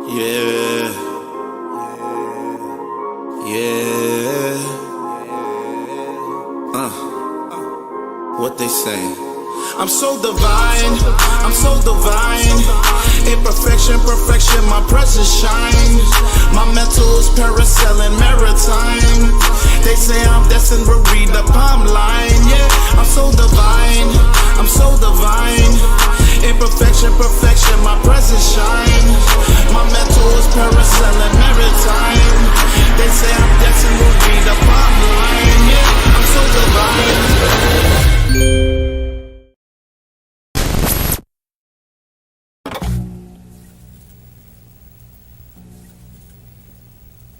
Yeah, yeah. What they saying? I'm so divine, I'm so divine. Imperfection, perfection, my presence shines. My mental is parasailing maritime. They say I'm destined to read the palm line. Yeah, I'm so divine, I'm so divine. Imperfection, perfection, my presence shines. My mental is parasailing maritime. They say I'm destined to read the palm line. Yeah, I'm so divine.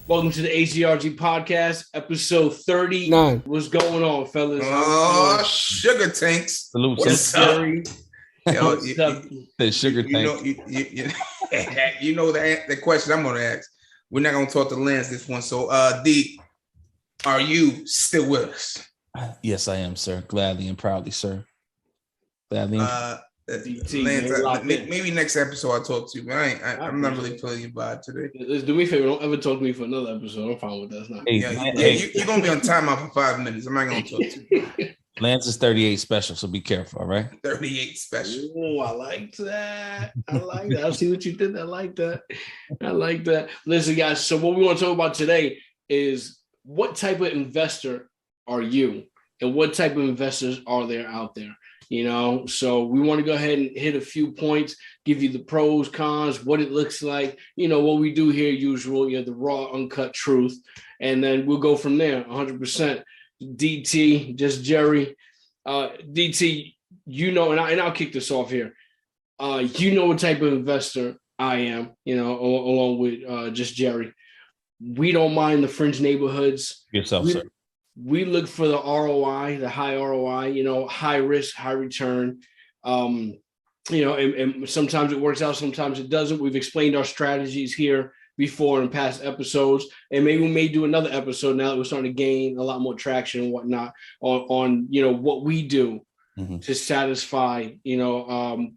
Welcome to the H.G.R.G podcast, episode 39. What's going on, fellas? Oh, sugar tanks. What's up? Yo, The sugar tank. You know the question I'm going to ask. We're not going to talk to Lance this one. So, D, are you still with us? Yes, I am, sir. Gladly and proudly, sir. Gladly. DT, Lance, maybe next episode I'll talk to you, but I'm not really feeling your vibe today. Let's do me a favor. Don't ever talk to me for another episode. I'm fine with that. You're going to be on timeout for 5 minutes. I'm not going to talk to you. Lance is 38 special, so be careful, all right? 38 special. Oh, I like that. I see what you did. I like that. Listen, guys, so what we want to talk about today is what type of investor are you and what type of investors are there out there? You know, so we want to go ahead and hit a few points, give you the pros, cons, what it looks like, you know, what we do here, usual, the raw, uncut truth. And then we'll go from there 100%. DT, just Jerry. DT, you know, and I'll kick this off here. You know what type of investor I am, you know, along with just Jerry. We don't mind the fringe neighborhoods. Yourself, sir. We look for the ROI, the high ROI, you know, high risk, high return. You know, and sometimes it works out, sometimes it doesn't. We've explained our strategies here before in past episodes, and maybe we may do another episode now that we're starting to gain a lot more traction and whatnot on you know, what we do to satisfy, you know,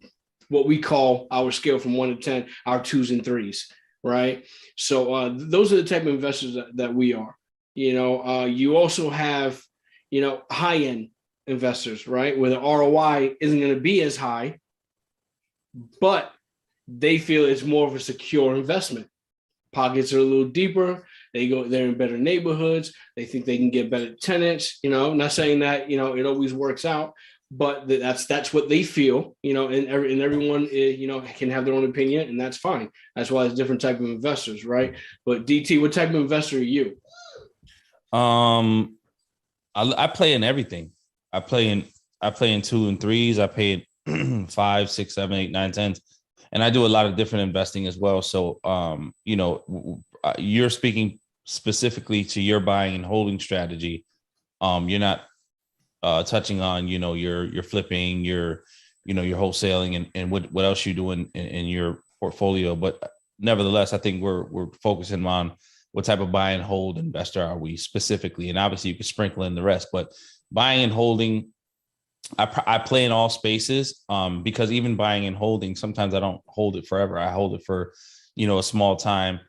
what we call our scale from 1 to 10, our 2s and 3s, right? So those are the type of investors that we are. You know, you also have, you know, high-end investors, right? Where the ROI isn't going to be as high, but they feel it's more of a secure investment. Pockets are a little deeper. They're in better neighborhoods. They think they can get better tenants, you know, not saying that, you know, it always works out, but that's what they feel, you know, and everyone, you know, can have their own opinion, and that's fine. That's why there's different type of investors, right? But DT, what type of investor are you? I play in everything. I play in 2 and 3s. I play in 5, 6, 7, 8, 9, 10s, and I do a lot of different investing as well. So, you know, you're speaking specifically to your buying and holding strategy. You're not touching on, you know, your flipping, your wholesaling, and what else you do in your portfolio. But nevertheless, I think we're focusing on what type of buy and hold investor are we specifically? And obviously you can sprinkle in the rest, but buying and holding, I play in all spaces because even buying and holding, sometimes I don't hold it forever. I hold it for, you know, a small time,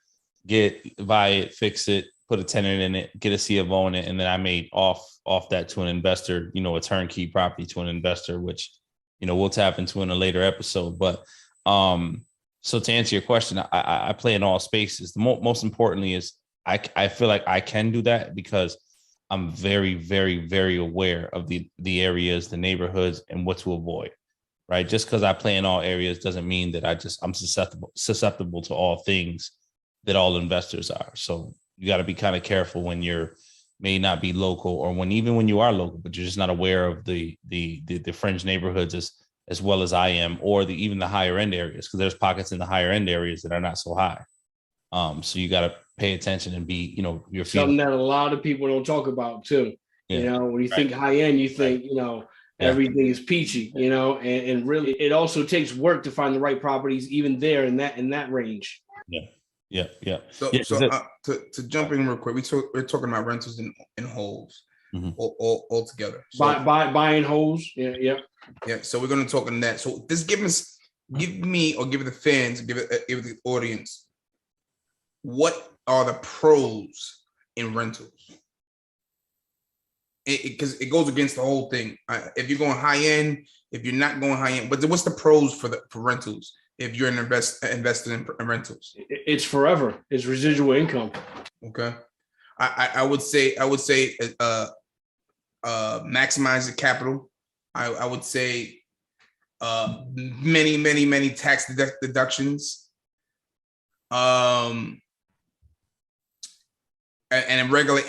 buy it, fix it, put a tenant in it, get a CFO in it. And then I made off that to an investor, you know, a turnkey property to an investor, which, you know, we'll tap into in a later episode. But so to answer your question, I play in all spaces. The most importantly is I feel like I can do that because I'm very, very, very aware of the areas, the neighborhoods, and what to avoid, right? Just because I play in all areas doesn't mean that I'm susceptible to all things that all investors are. So you got to be kind of careful when you're may not be local, or when you are local, but you're just not aware of the fringe neighborhoods as well as I am, or even the higher end areas, because there's pockets in the higher end areas that are not so high. So you got to pay attention and be, you know, your something that a lot of people don't talk about too. Yeah. You know, when you think high end, you think, you know, everything is peachy, you know, and really it also takes work to find the right properties even there in that range. Yeah. So to jump in real quick, we're talking about rentals and holds all together. So, buying holes. Yeah. So we're going to talk on that. So this give me or give the fans, give the audience what are the pros in rentals? Because it goes against the whole thing. If you're going high end, if you're not going high end, but what's the pros for rentals? If you're an invested in rentals, It's forever. It's residual income. okay. I would say maximize the capital. I would say many tax deductions. And a regular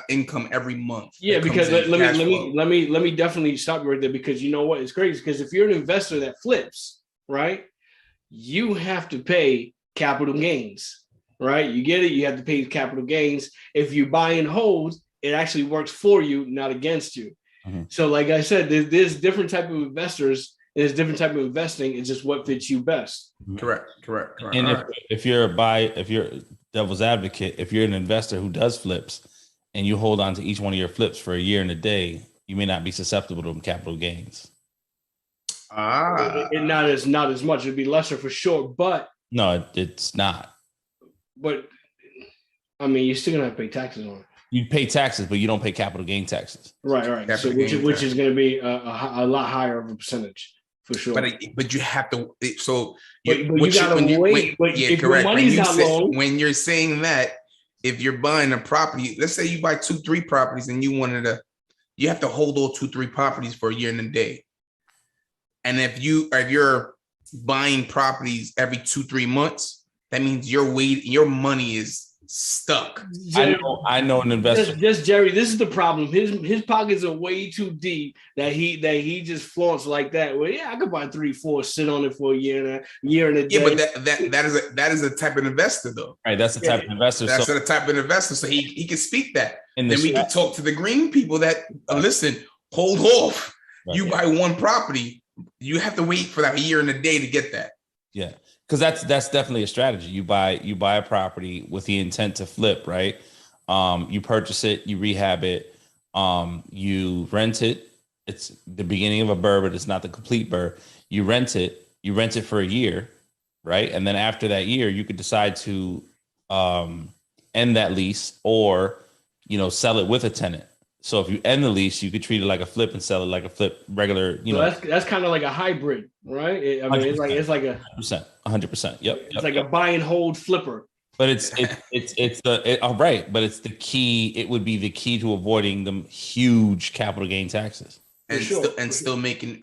income every month. Yeah, because let me definitely stop you right there, because you know what? It's crazy because if you're an investor that flips, right, you have to pay capital gains, right? You get it? You have to pay capital gains. If you buy and hold, it actually works for you, not against you. Mm-hmm. So like I said, there's different type of investors. There's different type of investing. It's just what fits you best. Correct. And if you're devil's advocate, if you're an investor who does flips and you hold on to each one of your flips for a year and a day, you may not be susceptible to capital gains. Not as much. It'd be lesser for sure, but no, it's not. But I mean, you're still gonna have to pay taxes on it. You pay taxes, but you don't pay capital gain taxes. Right. So which is going to be a lot higher of a percentage. For sure, but you have to. So you gotta wait. But if your money's not long, when you're saying that, if you're buying a property, let's say you buy 2-3 properties, and you have to hold all 2-3 properties for a year and a day. And if you're buying properties every 2-3 months, that means your money is stuck. I know an investor. Just Jerry, this is the problem. His pockets are way too deep that he just flaunts like that. Well, yeah, I could buy 3-4, sit on it for a year and a day. Yeah, but that is a type of investor though. Right, that's the type of investor. That's the type of investor. So he can speak that. And then we can talk to the green people that listen, hold off. Right, you buy one property, you have to wait for that year and a day to get that. Yeah. Because that's definitely a strategy. You buy a property with the intent to flip, right? You purchase it, you rehab it, you rent it. It's the beginning of a burr, but it's not the complete burr. You rent it for a year, right? And then after that year, you could decide to end that lease or sell it with a tenant. So if you end the lease, you could treat it like a flip and sell it like a flip regular, That's kind of like a hybrid, right? It's like a 100%. Yep. It's like a buy and hold flipper. But it's right. But it's the key. It would be the key to avoiding the huge capital gain taxes. And still making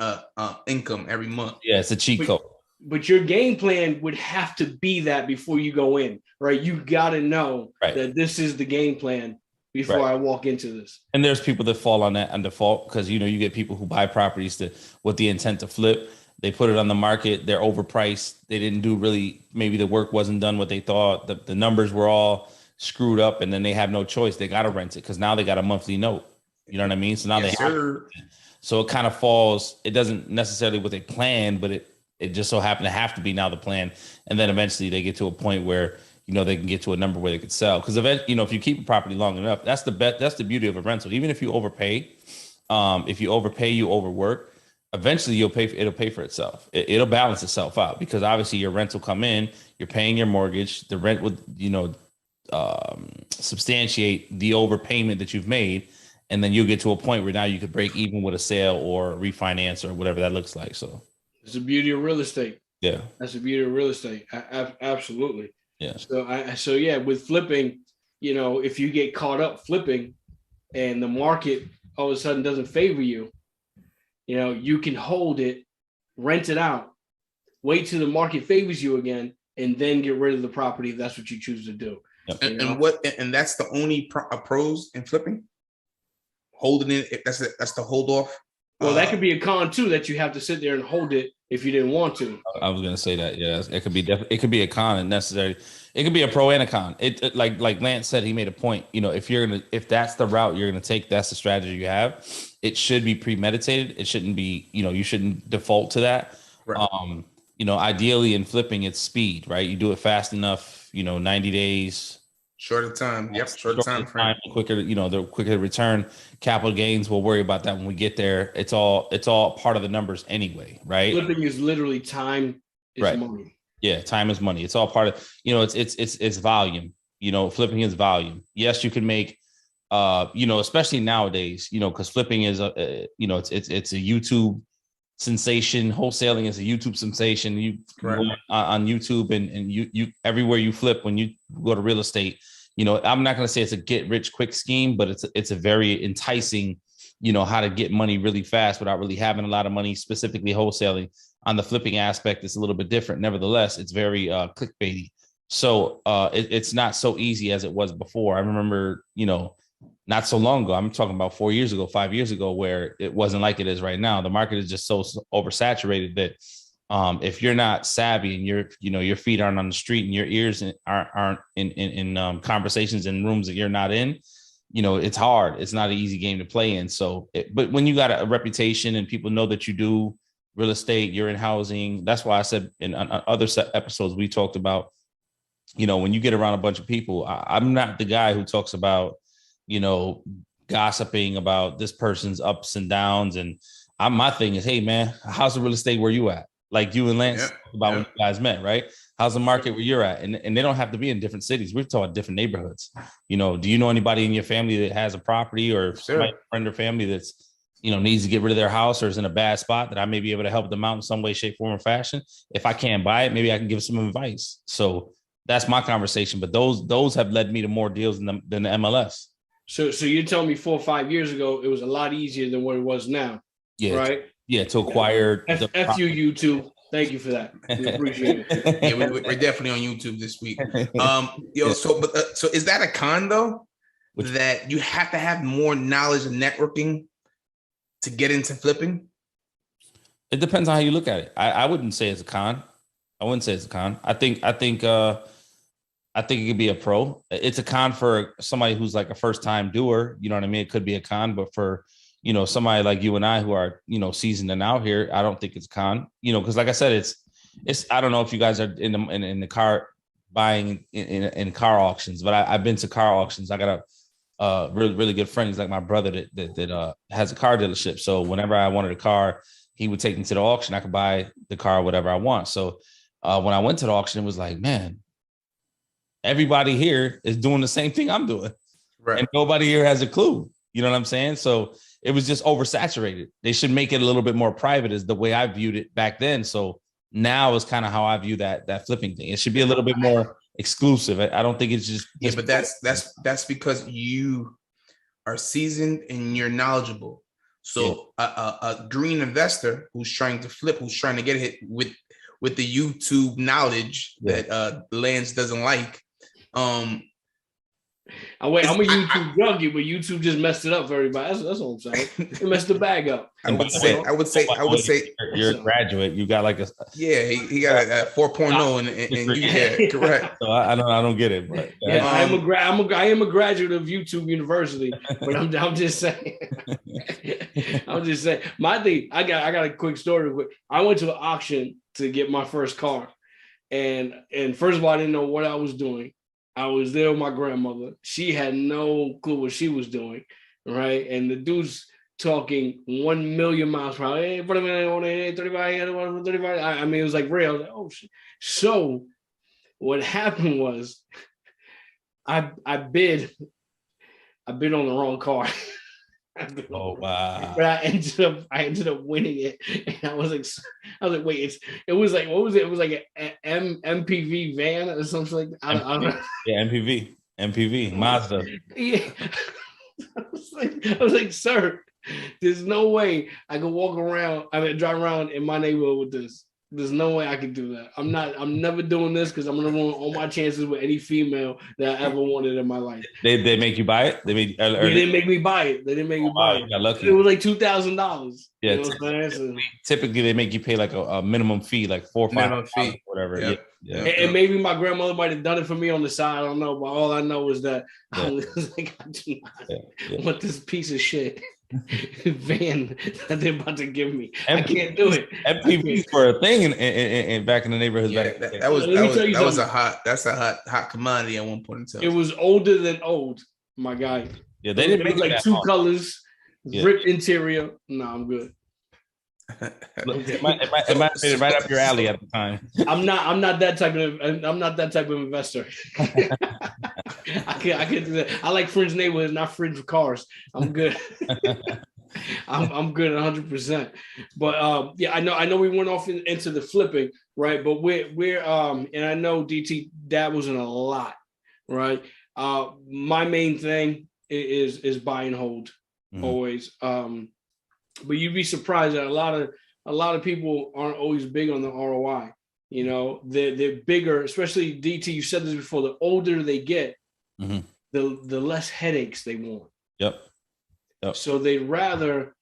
income every month. Yeah, it's a cheat code. But your game plan would have to be that before you go in, right? You got to know that this is the game plan before I walk into this. And there's people that fall on that on default because you get people who buy properties with the intent to flip. They put it on the market. They're overpriced. They didn't do maybe the work wasn't done what they thought. The numbers were all screwed up, and then they have no choice. They got to rent it because now they got a monthly note. You know what I mean? So now they have to. So it kind of falls. It doesn't necessarily with a plan, but it just so happened to have to be now the plan. And then eventually they get to a point where they can get to a number where they could sell. Because if you keep a property long enough, that's the beauty of a rental. Even if you overpay, you overwork. Eventually it'll pay for itself. It'll balance itself out because obviously your rent will come in, you're paying your mortgage, the rent would, substantiate the overpayment that you've made. And then you'll get to a point where now you could break even with a sale or refinance or whatever that looks like. So it's the beauty of real estate. Yeah. That's the beauty of real estate. Absolutely. Yeah. So with flipping, if you get caught up flipping and the market all of a sudden doesn't favor you, you can hold it, rent it out, wait till the market favors you again, and then get rid of the property if that's what you choose to do. Yep. And that's the only pros in flipping? Holding it, that's the hold off? Well, that could be a con too, that you have to sit there and hold it if you didn't want to. I was going to say that. Yeah, it could be it could be a con and necessary. It could be a pro and a con. It like Lance said, he made a point. If that's the route you're going to take, that's the strategy you have. It should be premeditated. It shouldn't be, you shouldn't default to that. Right. Ideally in flipping, it's speed, right? You do it fast enough, 90 days. Shorter time. Yep. Shorter time frame. Quicker, the quicker return. Capital gains, we'll worry about that when we get there. It's all part of the numbers anyway, right? Flipping is literally time is money. Yeah, time is money. It's all part of, it's volume. Flipping is volume. Yes, you can make especially nowadays, because flipping is it's a YouTube sensation. Wholesaling is a YouTube sensation. You go on YouTube and you everywhere you flip when you go to real estate. I'm not going to say it's a get rich quick scheme, but it's a very enticing, how to get money really fast without really having a lot of money. Specifically wholesaling. On the flipping aspect, it's a little bit different. Nevertheless, it's very clickbaity. So it's not so easy as it was before. I remember, not so long ago, I'm talking about 4 years ago, 5 years ago, where it wasn't like it is right now. The market is just so oversaturated that if you're not savvy and your feet aren't on the street and your ears aren't in conversations in rooms that you're not in, it's hard. It's not an easy game to play in. So, but when you got a reputation and people know that you do real estate, you're in housing. That's why I said in other episodes we talked about, when you get around a bunch of people, I'm not the guy who talks about, gossiping about this person's ups and downs. And my thing is, hey man, how's the real estate where you at? Like you and Lance about when you guys met, right? How's the market where you're at? And they don't have to be in different cities. We're talking different neighborhoods. Do you know anybody in your family that has a property or somebody, friend or family that's, needs to get rid of their house or is in a bad spot that I may be able to help them out in some way, shape, form, or fashion? If I can't buy it, maybe I can give some advice. So that's my conversation. But those have led me to more deals than the MLS. So you're telling me 4 or 5 years ago, it was a lot easier than what it was now. Yeah. Right. Yeah. To acquire. F you, YouTube. Thank you for that. We appreciate it. Yeah, we're definitely on YouTube this week. So is that a con though? That you have to have more knowledge and networking to get into flipping? It depends on how you look at it. I wouldn't say it's a con. I wouldn't say it's a con. I think it could be a pro. It's a con for somebody who's like a first time doer. You know what I mean? It could be a con, but for, somebody like you and I who are, seasoned and out here, I don't think it's a con, because like I said, it's, I don't know if you guys are in the car buying in car auctions, but I've been to car auctions. I got a really, really good friend. He's like my brother that has a car dealership. So whenever I wanted a car, he would take me to the auction. I could buy the car, whatever I want. So when I went to the auction, it was like, man, everybody here is doing the same thing I'm doing. Right. And nobody here has a clue. You know what I'm saying? So it was just oversaturated. They should make it a little bit more private is the way I viewed it back then. So now is kind of how I view that flipping thing. It should be a little bit more exclusive. I don't think it's just. Yeah, but that's because you are seasoned and you're knowledgeable. So a green investor who's trying to flip, who's trying to get hit with the YouTube knowledge that Lance doesn't like. I'm a YouTube junkie, but YouTube just messed it up for everybody. That's what I'm saying. It messed the bag up. I would say you're a graduate. You got like a he got a 4.0 and you correct. So I don't get it, but I am a graduate of YouTube University, but I'm just saying. I'm just saying. My thing, I got a quick story. I went to an auction to get my first car, and first of all, I didn't know what I was doing. I was there with my grandmother. She had no clue what she was doing, right? And the dude's talking 1 million miles per hour. Hey, 35. I mean, it was like real. I was like, oh shit. So what happened was I bid on the wrong car. Oh wow! But I ended up winning it, and I was like, wait, it was like, what was it? It was like an MPV van or something like that. I don't know. Yeah, MPV, Mazda. Yeah, I was like, sir, there's no way I could drive around in my neighborhood with this. There's no way I could do that. I'm never doing this because I'm gonna ruin all my chances with any female that I ever wanted in my life. They make you buy it? They didn't make me buy it. They didn't make me buy it. Got lucky. It was like $2,000. Yeah. You know typically they make you pay like a minimum fee, like $4 or $5, whatever. Yep. Yeah. And maybe my grandmother might have done it for me on the side. I don't know, but all I know is that I was like, I do not want this piece of shit van that they're about to give me. I can't do it. MPVs were a thing in back in the neighborhood. Yeah, that was a hot commodity at one point in time. It was older than old, my guy. Yeah, they didn't make like two colors, ripped interior. No, I'm good. It might have been right up your alley at the time. I'm not that type of investor. I can't do that. I like fringe neighborhoods, not fringe cars. I'm good. I'm good 100%. But yeah, I know we went off into the flipping, right? But we're and I know DT dabbles in a lot, right? My main thing is buy and hold always. But you'd be surprised that a lot of people aren't always big on the ROI. You know, they're bigger, especially DT. You said this before. The older they get, the less headaches they want. Yep. So they'd rather,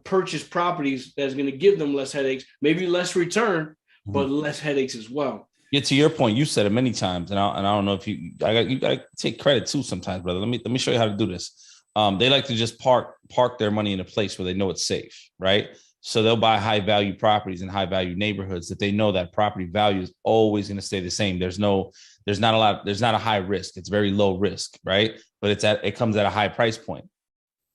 purchase properties that's going to give them less headaches, maybe less return, but less headaches as well. Yeah, to your point, you said it many times, and I don't know if you got to take credit too sometimes, brother. Let me show you how to do this. They like to just park their money in a place where they know it's safe, right? So they'll buy high value properties in high value neighborhoods that they know that property value is always going to stay the same. There's not a high risk. It's very low risk, right? But it comes at a high price point.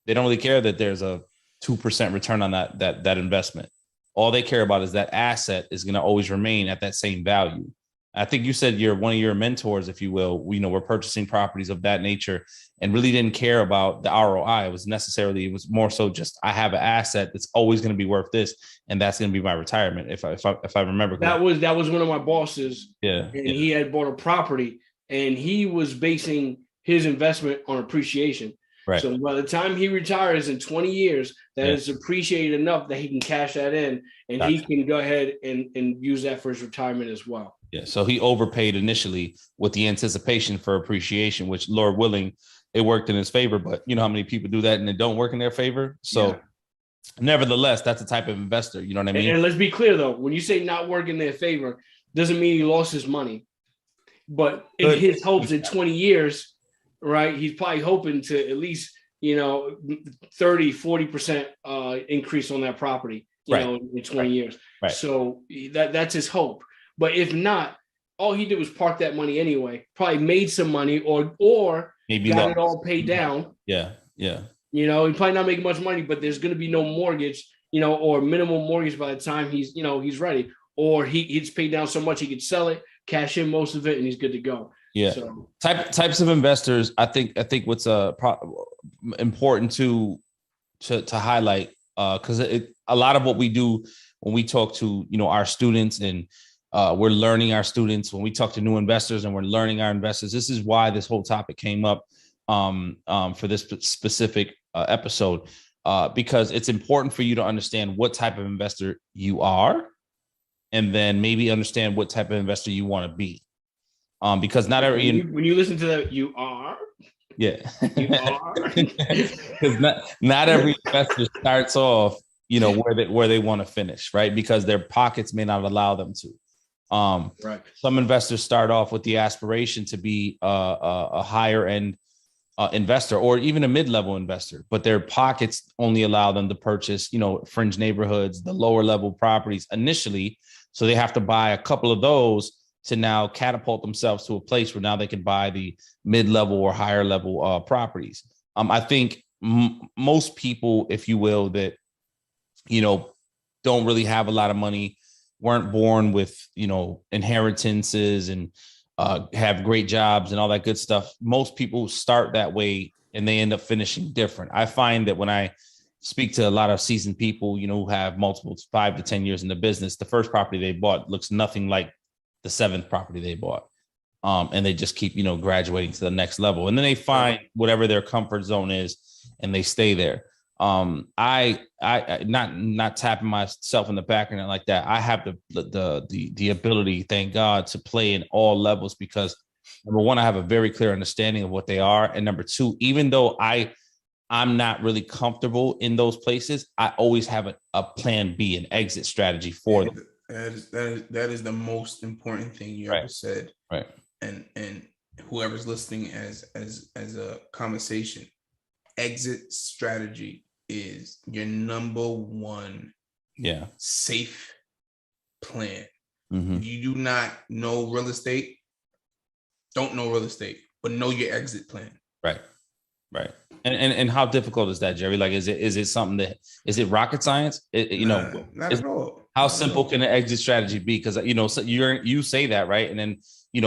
They don't really care that there's a 2% return on that investment. All they care about is that asset is going to always remain at that same value. I think you said one of your mentors, if you will, we're purchasing properties of that nature and really didn't care about the ROI. It was more so just, I have an asset that's always going to be worth this, and that's going to be my retirement. If I remember correctly. That was one of my bosses. Yeah. And he had bought a property and he was basing his investment on appreciation. Right. So by the time he retires in 20 years, that is appreciated enough that he can cash that in, and he can go ahead and use that for his retirement as well. Yeah. So he overpaid initially with the anticipation for appreciation, which, Lord willing, it worked in his favor. But you know how many people do that and it don't work in their favor. So nevertheless, that's the type of investor. You know what I mean? And let's be clear, though, when you say not work in their favor, doesn't mean he lost his money. But in his hopes in 20 years, right, he's probably hoping to at least, 30-40% increase on that property, in 20 years. Right. So that's his hope. But if not, all he did was park that money anyway, probably made some money or maybe got it all paid down. Yeah. He probably not making much money, but there's going to be no mortgage, or minimal mortgage by the time he's ready. Or he's paid down so much he could sell it, cash in most of it, and he's good to go. Yeah. So. Types of investors. I think what's important to highlight, because a lot of what we do when we talk to our students, and we're learning our students, when we talk to new investors and we're learning our investors. This is why this whole topic came up for this specific episode, because it's important for you to understand what type of investor you are, and then maybe understand what type of investor you want to be. Because not every when you listen to that, you are. Yeah. You are. Because not every investor starts off, where they want to finish, right? Because their pockets may not allow them to. Right. Some investors start off with the aspiration to be a higher end investor, or even a mid-level investor, but their pockets only allow them to purchase, fringe neighborhoods, the lower level properties initially. So they have to buy a couple of those to now catapult themselves to a place where now they can buy the mid-level or higher level properties. I think most people, if you will, that, don't really have a lot of money, weren't born with, inheritances and have great jobs and all that good stuff. Most people start that way and they end up finishing different. I find that when I speak to a lot of seasoned people, who have multiple 5 to 10 years in the business, the first property they bought looks nothing like the 7th property they bought. And they just keep, graduating to the next level. And then they find whatever their comfort zone is and they stay there. I not tapping myself in the back or anything like that. I have the ability, thank God, to play in all levels, because number one, I have a very clear understanding of what they are. And number two, even though I'm not really comfortable in those places, I always have a plan B, an exit strategy for them. That is the most important thing you ever said. Right. And whoever's listening as a conversation, exit strategy is your number one safe plan. Mm-hmm. If you do not know real estate, don't know real estate, but know your exit plan. Right. Right. And how difficult is that, Jerry? Like, is it something that is it rocket science? Not at all. How simple can an exit strategy be? Because so you say that, right? And then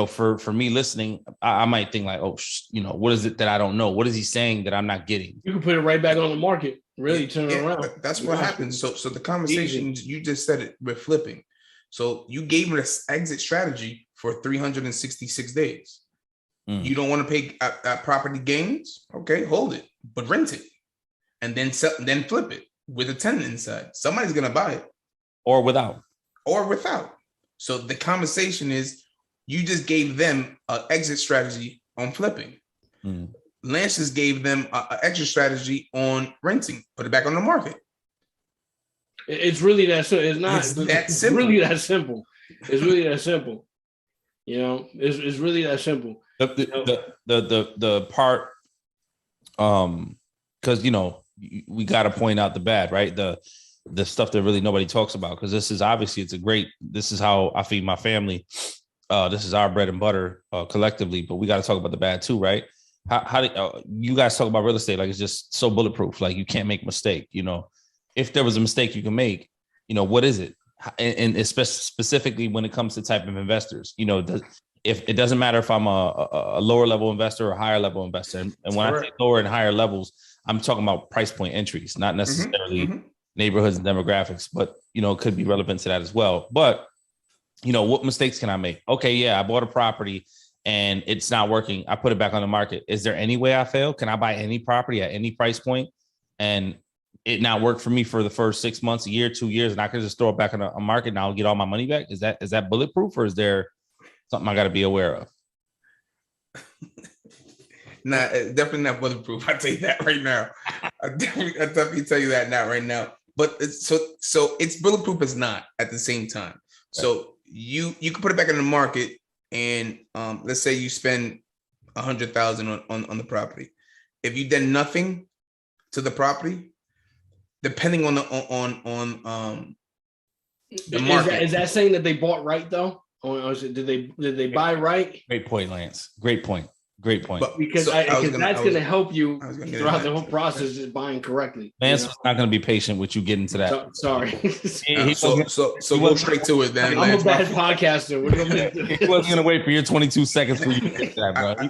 for me listening, I might think like, oh, what is it that I don't know? What is he saying that I'm not getting? You can put it right back on the market. Really turn it around. That's what happens. So the conversations you just said it, we're flipping. So you gave me this exit strategy for 366 days. You don't want to pay property gains? Okay, hold it, but rent it, and then flip it with a tenant inside. Somebody's gonna buy it, or without. So the conversation is, you just gave them an exit strategy on flipping. Lance just gave them an exit strategy on renting. Put it back on the market. It's really that simple. It's not. It's really that simple. It's really that simple. It's really that simple. The part, because we got to point out the bad, right? The stuff that really nobody talks about, because this is obviously this is how I feed my family. This is our bread and butter collectively, but we got to talk about the bad too, right? How do you guys talk about real estate like it's just so bulletproof, like you can't make a mistake? If there was a mistake you can make, what is it? And specifically when it comes to type of investors, if it doesn't matter if I'm a lower level investor or a higher level investor. And when I say lower and higher levels, I'm talking about price point entries, not necessarily neighborhoods and demographics, but, it could be relevant to that as well. But, what mistakes can I make? Okay, yeah, I bought a property and it's not working. I put it back on the market. Is there any way I fail? Can I buy any property at any price point and it not work for me for the first 6 months, a year, 2 years, and I can just throw it back on a market and I'll get all my money back? Is that bulletproof, or is there something I got to be aware of? Nah, definitely not bulletproof. I tell you that right now. I definitely tell you that now, right now. But so it's bulletproof, is not at the same time. Right. So you can put it back in the market, and let's say you spend $100,000 on the property. If you did nothing to the property, depending on the market, is that saying that they bought right though? Or did they buy right? Great point, Lance. Great point. But, because that's going to help you throughout the whole process of buying correctly. Lance was not going to be patient with you getting to that. Sorry. So go straight to it then. I'm a bad podcaster. He wasn't going to wait for your 22 seconds for you to get that, bro.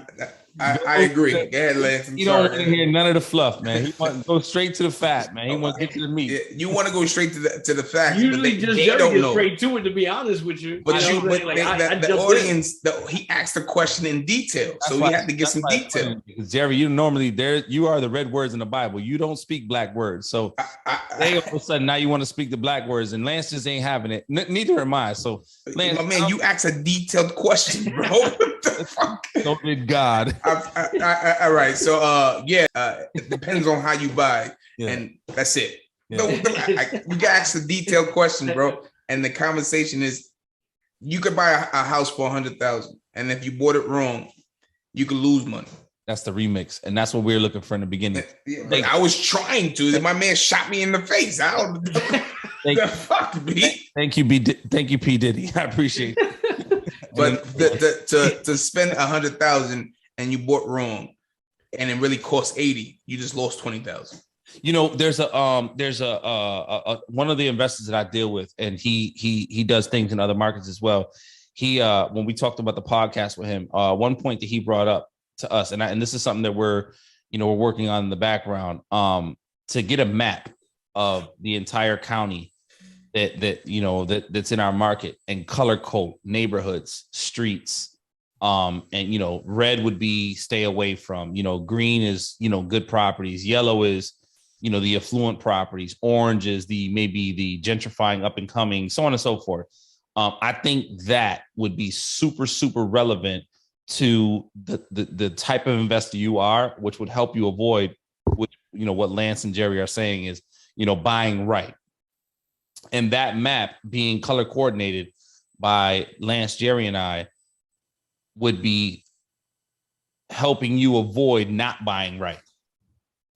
I agree. Go ahead, Lance. You don't want to hear none of the fluff, man. He wants to go straight to the fat, man. He wants to get to the meat. You want to go straight to the facts. Usually, they don't know. Straight to it. To be honest with you, but the audience, he asked the question in detail, so we had to get some detail. Jerry, you are the red words in the Bible. You don't speak black words, so all of a sudden now you want to speak the black words, and Lance just ain't having it. Neither am I. So, Lance, my man, you asked a detailed question, bro. What the fuck? So did God. All right. So, it depends on how you buy, and that's it. Yeah. We got to ask a detailed question, bro. And the conversation is, you could buy a house for $100,000, and if you bought it wrong, you could lose money. That's the remix, and that's what we were looking for in the beginning. I was trying to. My man shot me in the face. I don't. The fuck, B. Thank you, P. Diddy. I appreciate it. But to spend $100,000 and you bought wrong, and it really cost $80,000, you just lost $20,000. There's a one of the investors that I deal with, and he does things in other markets as well. He when we talked about the podcast with him, one point that he brought up to us, and this is something that we're working on in the background, to get a map of the entire county that's in our market, and color code neighborhoods, streets. And red would be stay away from, green is, good properties. Yellow is, the affluent properties. Orange is maybe the gentrifying up and coming, so on and so forth. I think that would be super, super relevant to the type of investor you are, which would help you avoid, what Lance and Jerry are saying is, buying right. And that map being color coordinated by Lance, Jerry, and I would be helping you avoid not buying right.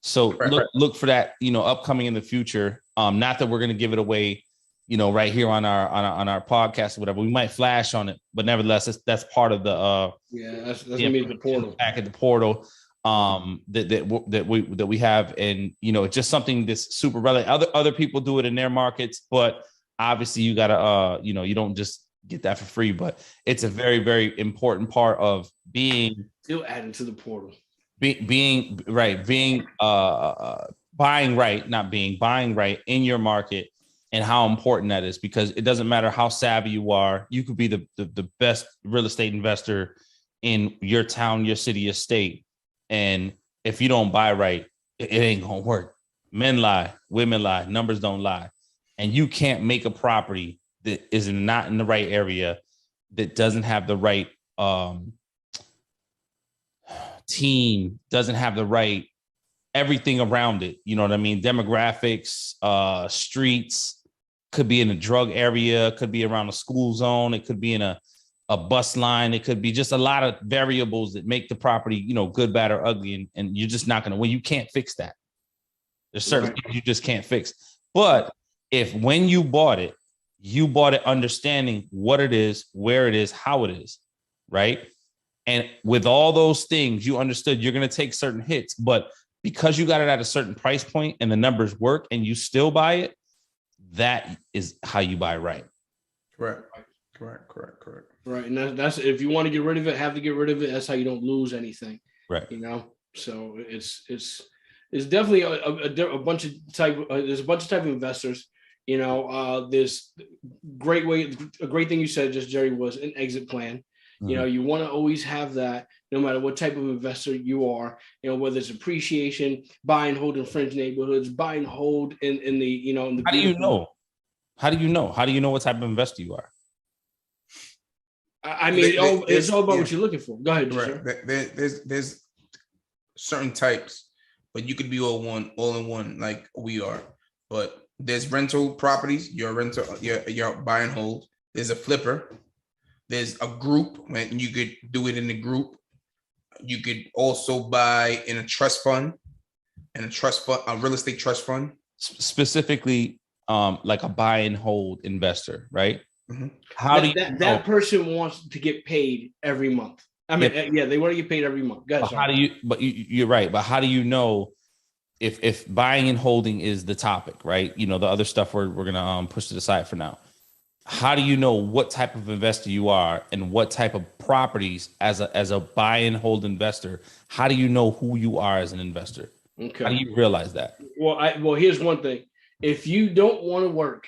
So look for that, upcoming in the future. Not that we're going to give it away, right here on our podcast or whatever. We might flash on it, but nevertheless, that's part of the that's gonna be the portal. Back at the portal. that we have, and it's just something that's super relevant. Other people do it in their markets, but obviously you gotta you don't just get that for free, but it's a very, very important part of being still adding to the portal. Being buying right, not being buying right in your market, and how important that is, because it doesn't matter how savvy you are. You could be the best real estate investor in your town, your city, your state, and if you don't buy right, it ain't gonna work. Men lie, women lie, numbers don't lie, and you can't make a property that is not in the right area, that doesn't have the right team, doesn't have the right everything around it. You know what I mean? Demographics, streets, could be in a drug area, could be around a school zone, it could be in a bus line, it could be just a lot of variables that make the property, good, bad, or ugly. And you're just not gonna you can't fix that. There's certain things you just can't fix. But if when you bought it understanding what it is, where it is, how it is, right? And with all those things, you understood you're going to take certain hits, but because you got it at a certain price point and the numbers work and you still buy it, that is how you buy right. Correct. Right. And that's if you want to get rid of it, have to get rid of it. That's how you don't lose anything. Right. So it's definitely a bunch of type. There's a bunch of type of investors. There's a great thing you said, just Jerry, was an exit plan. You want to always have that, no matter what type of investor you are, whether it's appreciation, buy and hold in fringe neighborhoods, buy and hold in the, in the. How do you know? How do you know what type of investor you are? I mean, it's all about what you're looking for. Go ahead. Right. There's certain types, but you could be all in one, like we are. But there's rental properties. You're buy and hold. There's a flipper. There's a group, and you could do it in a group. You could also buy in a trust fund, a real estate trust fund. Specifically, like a buy and hold investor, right? Mm-hmm. How do that person wants to get paid every month? I mean, they want to get paid every month. Go ahead, you're right. But how do you know if buying and holding is the topic, right? The other stuff we're gonna push to the side for now. How do you know what type of investor you are and what type of properties as a buy and hold investor? How do you know who you are as an investor? Okay. How do you realize that? Well, here's one thing. If you don't want to work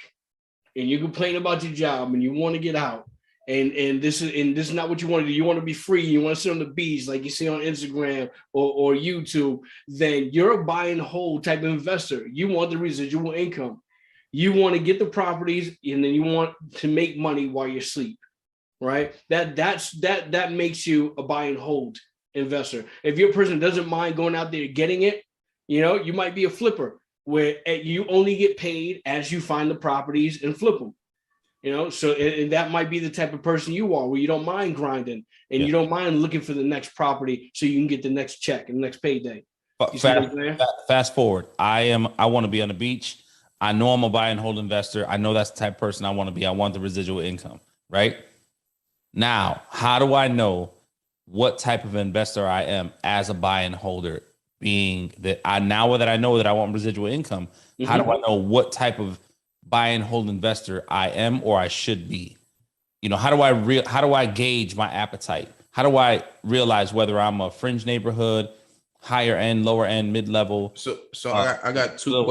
and you complain about your job and you want to get out, and this is not what you want to do, you want to be free, you want to sit on the beach like you see on Instagram or YouTube, then you're a buy and hold type of investor. You want the residual income. You want to get the properties, and then you want to make money while you sleep, right? That makes you a buy and hold investor. If your person doesn't mind going out there getting it, you might be a flipper where you only get paid as you find the properties and flip them. So and that might be the type of person you are, where you don't mind grinding and you don't mind looking for the next property so you can get the next check and the next payday. Fast forward. I want to be on the beach. I know I'm a buy and hold investor. I know that's the type of person I want to be. I want the residual income, right? Now, how do I know what type of investor I am as a buy and holder? Being that I know that I want residual income, how do I know what type of buy and hold investor I am or I should be? How do I gauge my appetite? How do I realize whether I'm a fringe neighborhood, higher end, lower end, mid level? So I got two.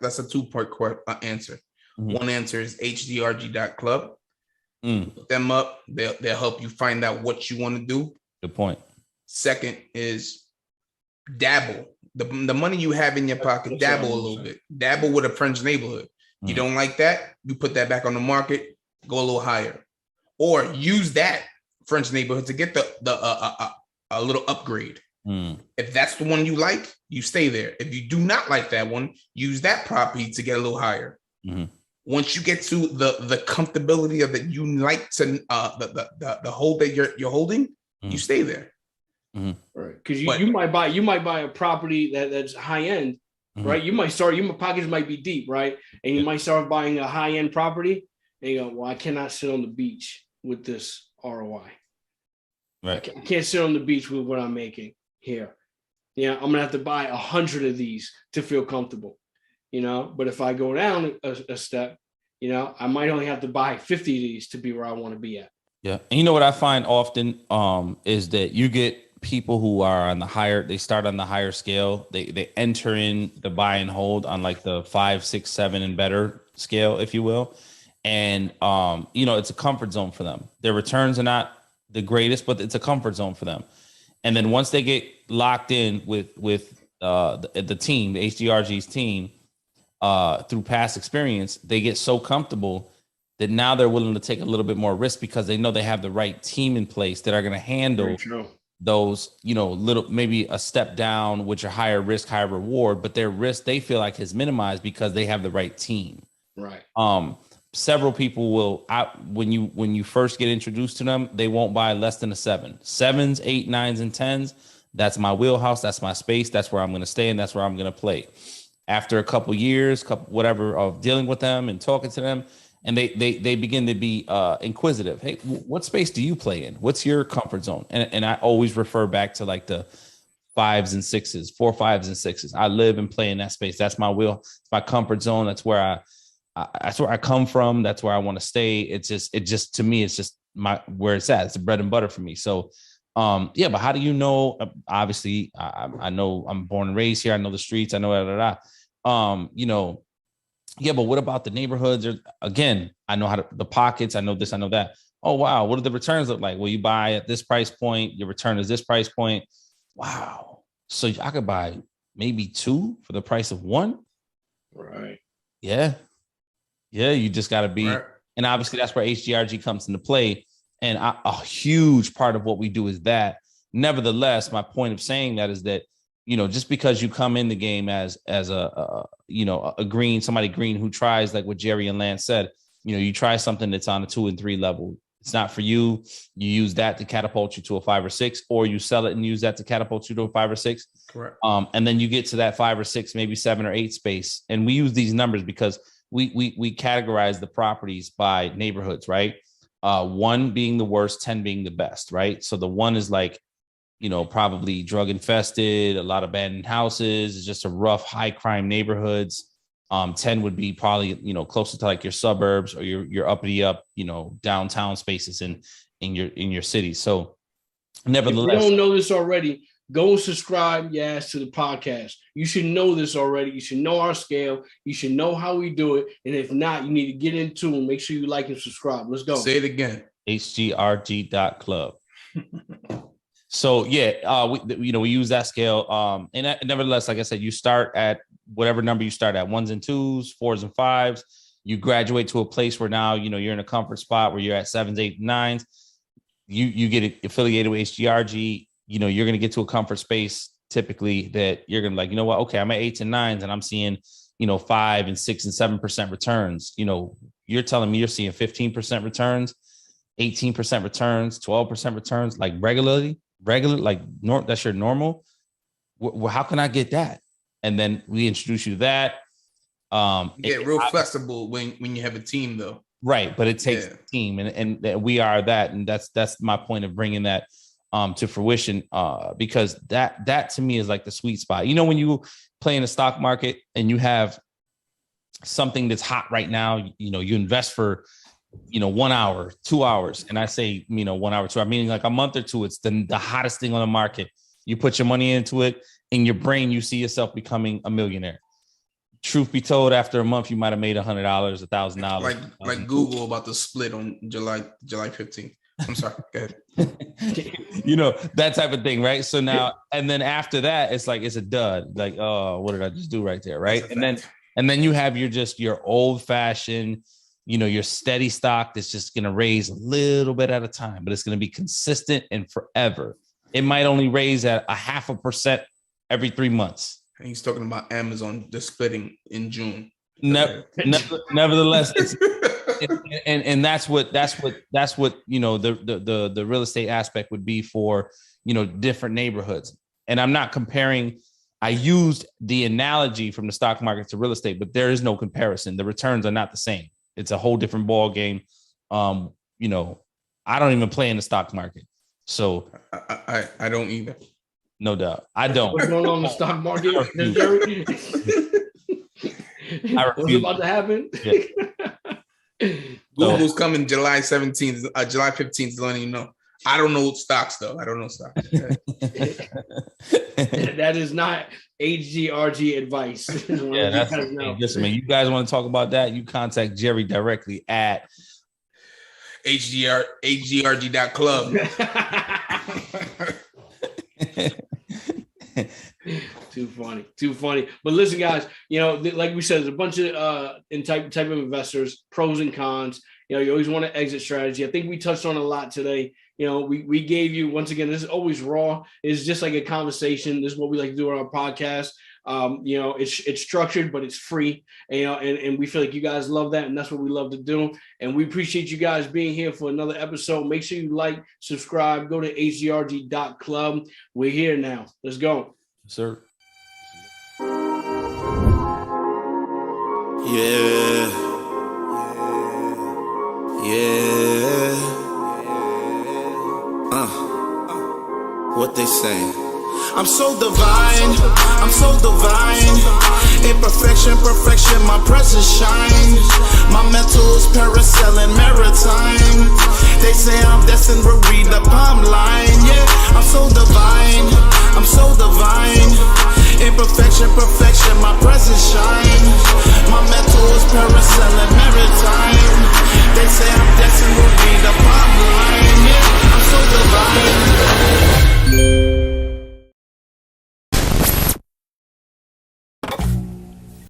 That's a 2-part answer. Mm-hmm. One answer is H.G.R.G.club. Look them up. They'll help you find out what you want to do. Good point. Second is dabble. The money you have in your pocket, dabble a little bit. Dabble with a fringe neighborhood. You don't like that, you put that back on the market, go a little higher, or use that fringe neighborhood to get a little upgrade. If that's the one you like, you stay there. If you do not like that one, use that property to get a little higher. Once you get to the comfortability of it, you like to the hold that you're holding, you stay there. Right, because you might buy a property that's high end. Right, your pockets might be deep, right, and you might start buying a high end property, and you go, well, I cannot sit on the beach with this ROI. Right, I can't sit on the beach with what I'm making here. Yeah, I'm gonna have to buy 100 of these to feel comfortable, But if I go down a step, I might only have to buy 50 of these to be where I want to be at. Yeah. And you know what I find often is that you get people who are on the higher, they start on the higher scale. They enter in the buy and hold on like the 5, 6, 7 and better scale, if you will. And it's a comfort zone for them. Their returns are not the greatest, but it's a comfort zone for them. And then once they get locked in with the team, the H.G.R.G's team, through past experience, they get so comfortable that now they're willing to take a little bit more risk because they know they have the right team in place that are going to handle those, little, maybe a step down, which are higher risk, higher reward, but their risk they feel like is minimized because they have the right team. Right. Several people will when you first get introduced to them, they won't buy less than a 7. 7s, 8, 9s, and 10s. That's my wheelhouse. That's my space. That's where I'm going to stay, and that's where I'm going to play. After a couple years, whatever of dealing with them and talking to them, and they begin to be inquisitive. Hey, what space do you play in? What's your comfort zone? And I always refer back to like the 5s and 6s, 4, 5s and 6s. I live and play in that space. That's my it's my comfort zone. That's where that's where I come from. That's where I want to stay. It just to me, it's just where it's at. It's the bread and butter for me. So, but how do you know? Obviously, I know I'm born and raised here. I know the streets. I know but what about the neighborhoods? Again, I know the pockets. I know this. I know that. Oh wow, what do the returns look like? Well, you buy at this price point. Your return is this price point. Wow. So I could buy maybe 2 for the price of 1. Right. Yeah. Yeah, you just got to be, right. And obviously that's where H.G.R.G comes into play. And a huge part of what we do is that. Nevertheless, my point of saying that is that, just because you come in the game as a somebody green who tries, like what Jerry and Lance said, you try something that's on a 2 and 3 level. It's not for you. You use that to catapult you to a 5 or 6, or you sell it and use that to catapult you to a 5 or 6. Correct. And then you get to that 5 or 6, maybe 7 or 8 space. And we use these numbers because we categorize the properties by neighborhoods, right? 1 being the worst, 10 being the best, right? So the 1 is like, probably drug infested, a lot of abandoned houses, it's just a rough, high crime neighborhoods. 10 would be probably, closer to like your suburbs or your uppity up, downtown spaces in your city. So nevertheless, if you don't know this already, go and subscribe your ass to the podcast. You should know this already. You should know our scale. You should know how we do it. And if not, you need to get into it. Make sure you like and subscribe. Let's go. Say it again. HGRG.club. So we use that scale. And nevertheless, like I said, you start at whatever number you start at, 1s and 2s, 4s and 5s. You graduate to a place where now, you're in a comfort spot where you're at 7s, 8s, 9s. You get affiliated with H.G.R.G. You're going to get to a comfort space typically that you're going to be like, you know what? Okay, I'm at 8s and 9s and I'm seeing, 5 and 6 and 7% returns. You're telling me you're seeing 15% returns, 18% returns, 12% returns, like regular, that's your normal. Well, how can I get that? And then we introduce you to that. You get real flexible when you have a team though. Right. But it takes a team and we are that. And that's my point of bringing that to fruition, because that to me is like the sweet spot. When you play in the stock market and you have something that's hot right now, you invest for 1 hour, 2 hours, and I say 1 hour, 2 hours, meaning like a month or two, it's the hottest thing on the market. You put your money into it, in your brain you see yourself becoming a millionaire. Truth be told, after a month you might have made $100, $1,000, like Google about to split on July 15th. I'm sorry. Go ahead. That type of thing, right? So now, and then after that, it's like, it's a dud. Like, oh, what did I just do right there, right? And then you have your old fashioned, your steady stock that's just going to raise a little bit at a time, but it's going to be consistent and forever. It might only raise at 0.5% every 3 months. And he's talking about Amazon just splitting in June. Nevertheless, and that's what the real estate aspect would be for different neighborhoods. And I'm not comparing. I used the analogy from the stock market to real estate, but there is no comparison. The returns are not the same. It's a whole different ball game. I don't even play in the stock market, so I don't either. No doubt. I don't. What's going on in the stock market? What's about to happen? Yeah. Google's coming July 17th, July 15th, letting you know. I don't know stocks though. I don't know stocks. That is not H.G.R.G advice. Yeah, that's listen, man. You guys want to talk about that? You contact Jerry directly at H.G.R.G.club. Too funny. But listen, guys, like we said, there's a bunch of type of investors, pros and cons. You always want to exit strategy. I think we touched on a lot today. We gave you, once again, this is always raw. It's just like a conversation. This is what we like to do on our podcast. It's structured, but it's free. And we feel like you guys love that, and that's what we love to do. And we appreciate you guys being here for another episode. Make sure you like, subscribe, go to HGRG.club. We're here now. Let's go. Sir. What they say? I'm so divine, imperfection, perfection, my presence shines. My mental's parasailing maritime. They say I'm destined to read the palm line. Yeah, I'm so divine.